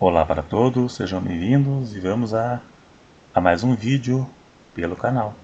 Olá para todos, sejam bem-vindos e vamos a mais um vídeo pelo canal.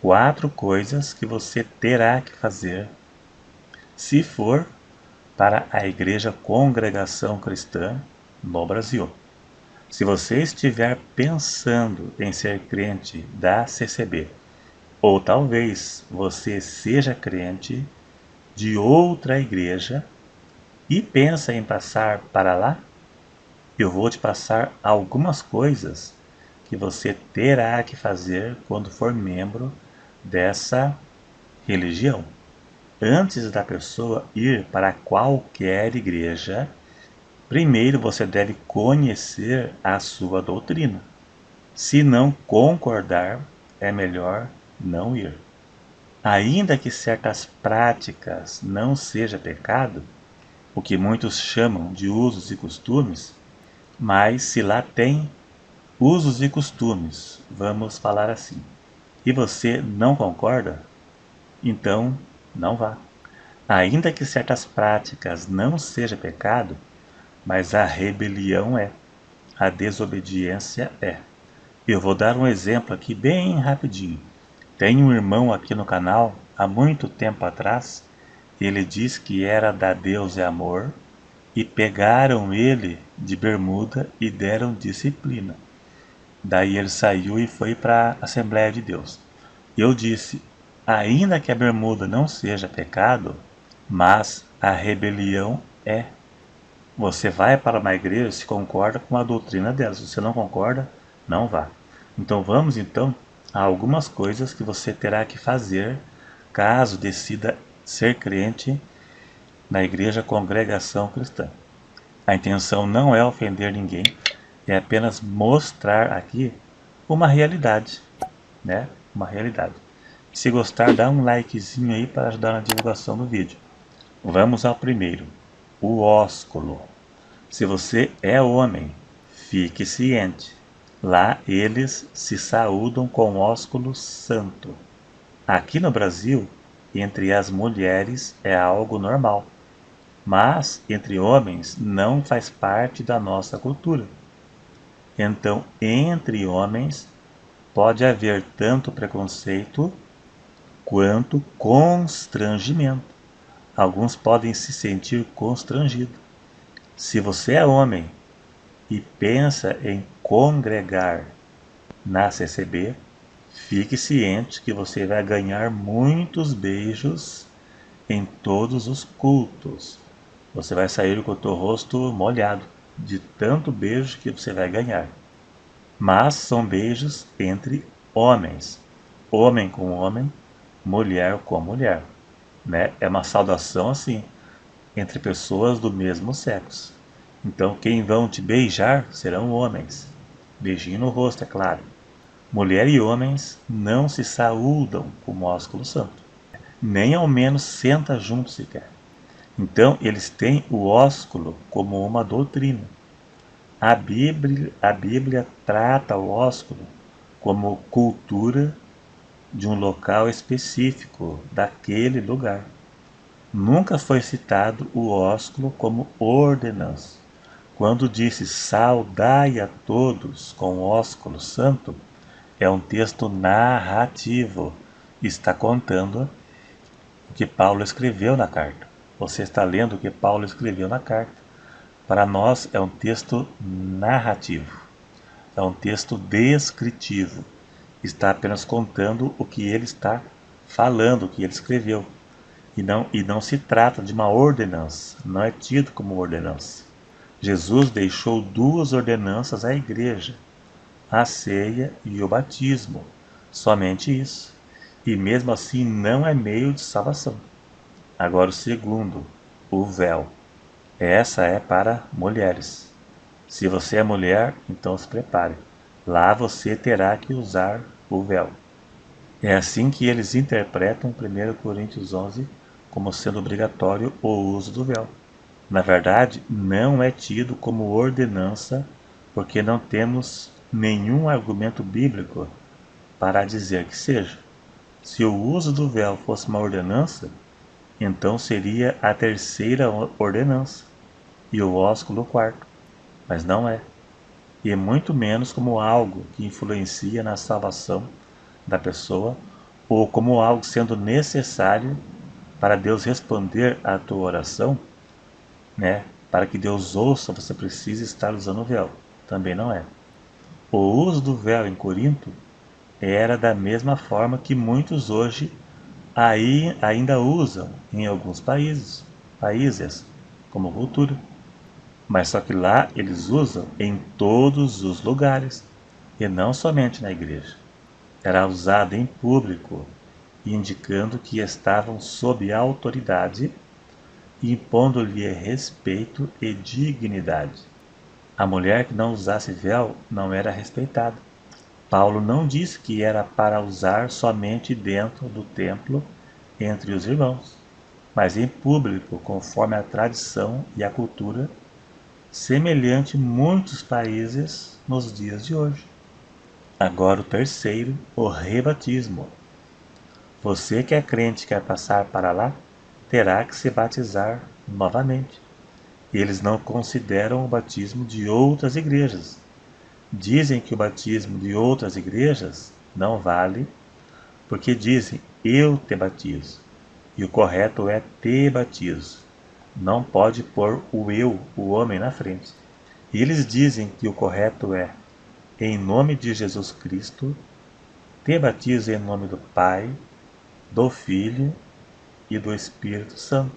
4 coisas que você terá que fazer se for para a Igreja Congregação Cristã no Brasil. Se você estiver pensando em ser crente da CCB, ou talvez você seja crente de outra igreja e pensa em passar para lá, eu vou te passar algumas coisas que você terá que fazer quando for membro dessa religião. Antes da pessoa ir para qualquer igreja, primeiro você deve conhecer a sua doutrina. Se não concordar, é melhor não ir. Ainda que certas práticas não seja pecado, o que muitos chamam de usos e costumes, mas se lá tem usos e costumes, vamos falar assim, e você não concorda, então não vá. Ainda que certas práticas não seja pecado, mas a rebelião é, a desobediência é. Eu vou dar um exemplo aqui bem rapidinho. Tem um irmão aqui no canal, há muito tempo atrás, ele diz que era da Deus é Amor, e pegaram ele de bermuda e deram disciplina. Daí ele saiu e foi para a Assembleia de Deus. Eu disse, ainda que a bermuda não seja pecado, mas a rebelião é. Você vai para uma igreja se concorda com a doutrina dela. Se você não concorda, não vá. Então vamos então a algumas coisas que você terá que fazer caso decida ser crente na Igreja Congregação Cristã. A intenção não é ofender ninguém, é apenas mostrar aqui uma realidade, né? Uma realidade. Se gostar, dá um likezinho aí para ajudar na divulgação do vídeo. Vamos ao primeiro, o ósculo. Se você é homem, fique ciente. Lá eles se saúdam com ósculo santo. Aqui no Brasil, entre as mulheres é algo normal, mas entre homens não faz parte da nossa cultura. Então, entre homens pode haver tanto preconceito quanto constrangimento. Alguns podem se sentir constrangidos. Se você é homem e pensa em congregar na CCB, fique ciente que você vai ganhar muitos beijos em todos os cultos. Você vai sair com o teu rosto molhado de tanto beijo que você vai ganhar. Mas são beijos entre homens, homem com homem, mulher com mulher, né? É uma saudação assim, entre pessoas do mesmo sexo. Então quem vão te beijar serão homens. Beijinho no rosto, é claro. Mulher e homens não se saúdam com ósculo santo, nem ao menos senta junto sequer. Então eles têm o ósculo como uma doutrina. A Bíblia trata o ósculo como cultura de um local específico, daquele lugar. Nunca foi citado o ósculo como ordenança. Quando disse saudai a todos com ósculo santo, é um texto narrativo. Está contando o que Paulo escreveu na carta. Você está lendo o que Paulo escreveu na carta. Para nós é um texto narrativo. É um texto descritivo. Está apenas contando o que ele está falando, o que ele escreveu. E não se trata de uma ordenança, não é tido como ordenança. Jesus deixou 2 ordenanças à igreja, a ceia e o batismo, somente isso. E mesmo assim não é meio de salvação. Agora o segundo, o véu. Essa é para mulheres. Se você é mulher, então se prepare. Lá você terá que usar o véu. É assim que eles interpretam 1 Coríntios 11 como sendo obrigatório o uso do véu. Na verdade, não é tido como ordenança, porque não temos nenhum argumento bíblico para dizer que seja. Se o uso do véu fosse uma ordenança, então seria a 3ª ordenança e o ósculo o 4º. mas não é. E muito menos como algo que influencia na salvação da pessoa ou como algo sendo necessário para Deus responder à tua oração, né? Para que Deus ouça, você precisa estar usando o véu. Também não é. O uso do véu em Corinto era da mesma forma que muitos hoje ainda usam em alguns países como cultura. Mas só que lá eles usam em todos os lugares e não somente na igreja. Era usado em público, indicando que estavam sob autoridade e impondo-lhe respeito e dignidade. A mulher que não usasse véu não era respeitada. Paulo não disse que era para usar somente dentro do templo entre os irmãos, mas em público, conforme a tradição e a cultura, semelhante em muitos países nos dias de hoje. Agora o terceiro, o rebatismo. Você que é crente e quer passar para lá, terá que se batizar novamente. Eles não consideram o batismo de outras igrejas. Dizem que o batismo de outras igrejas não vale, porque dizem eu te batizo. E o correto é te batizo. Não pode pôr o eu, o homem, na frente. E eles dizem que o correto é em nome de Jesus Cristo, te batizo em nome do Pai, do Filho e do Espírito Santo.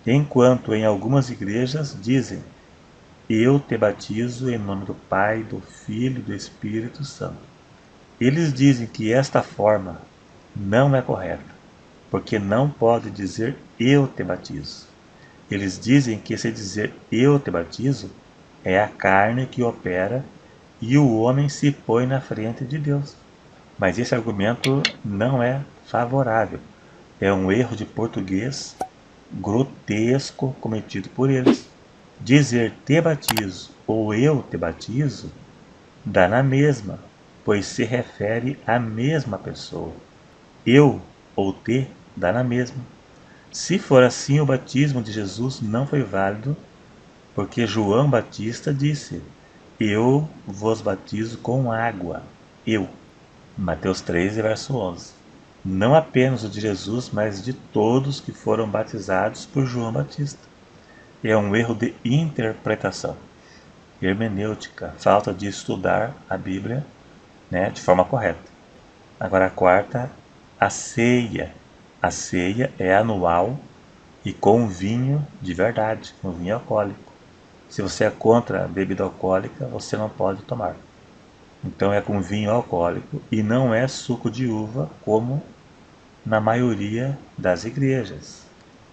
Enquanto em algumas igrejas dizem eu te batizo em nome do Pai, do Filho e do Espírito Santo. Eles dizem que esta forma não é correta, porque não pode dizer eu te batizo. Eles dizem que se dizer eu te batizo, é a carne que opera e o homem se põe na frente de Deus. Mas esse argumento não é favorável. É um erro de português grotesco cometido por eles. Dizer te batizo ou eu te batizo dá na mesma, pois se refere à mesma pessoa. Eu ou te dá na mesma. Se for assim, o batismo de Jesus não foi válido, porque João Batista disse: eu vos batizo com água. Eu. Mateus 13, verso 11. Não apenas o de Jesus, mas de todos que foram batizados por João Batista. É um erro de interpretação, hermenêutica, falta de estudar a Bíblia, né, de forma correta. Agora a quarta, a ceia. A ceia é anual e com vinho de verdade, com vinho alcoólico. Se você é contra a bebida alcoólica, você não pode tomar. Então é com vinho alcoólico e não é suco de uva, como na maioria das igrejas.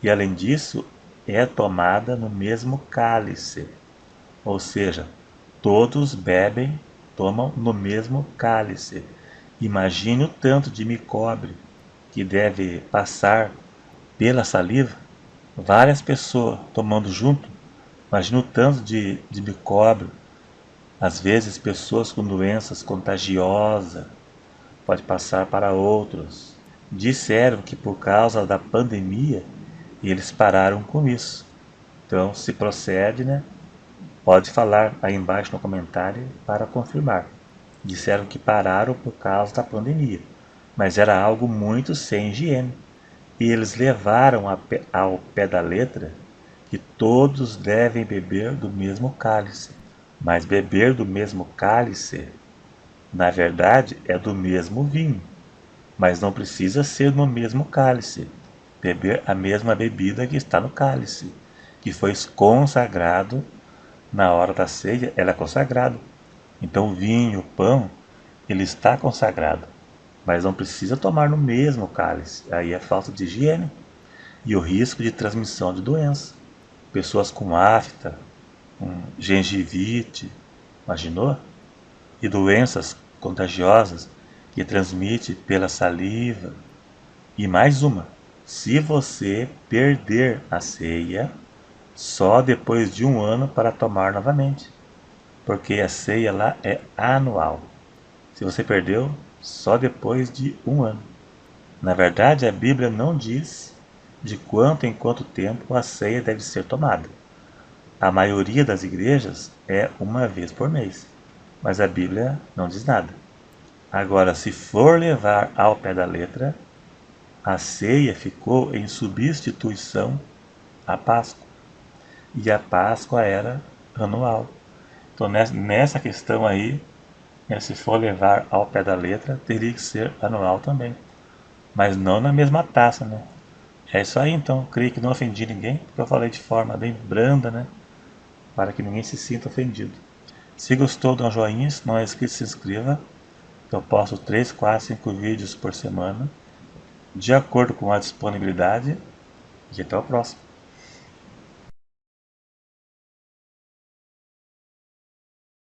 E além disso, é tomada no mesmo cálice. Ou seja, todos tomam no mesmo cálice. Imagine o tanto de micóbrio que deve passar pela saliva. Várias pessoas tomando junto. Imagine o tanto de micóbrio. Às vezes, pessoas com doenças contagiosas pode passar para outros. Disseram que por causa da pandemia eles pararam com isso. Então, se procede, né? Pode falar aí embaixo no comentário para confirmar. Disseram que pararam por causa da pandemia, mas era algo muito sem higiene. E eles levaram ao pé da letra que todos devem beber do mesmo cálice. Mas beber do mesmo cálice, na verdade, é do mesmo vinho, mas não precisa ser no mesmo cálice. Beber a mesma bebida que está no cálice, que foi consagrado na hora da ceia, ela é consagrado. Então o vinho, o pão, ele está consagrado, mas não precisa tomar no mesmo cálice. Aí é falta de higiene e o risco de transmissão de doença. Pessoas com afta, com gengivite, imaginou? E doenças contagiosas que transmite pela saliva. E mais uma, se você perder a ceia, só depois de 1 ano para tomar novamente, porque a ceia lá é anual. Se você perdeu, só depois de 1 ano. Na verdade, a Bíblia não diz de quanto em quanto tempo a ceia deve ser tomada. A maioria das igrejas é uma vez por mês, mas a Bíblia não diz nada. Agora, se for levar ao pé da letra, a ceia ficou em substituição à Páscoa. E a Páscoa era anual. Então, nessa questão aí, se for levar ao pé da letra, teria que ser anual também. Mas não na mesma taça, né? É isso aí, então. Creio que não ofendi ninguém, porque eu falei de forma bem branda, né? Para que ninguém se sinta ofendido. Se gostou, dá um joinha. Se não é inscrito, se inscreva. Eu posto 3, 4, 5 vídeos por semana, de acordo com a disponibilidade. E até o próximo.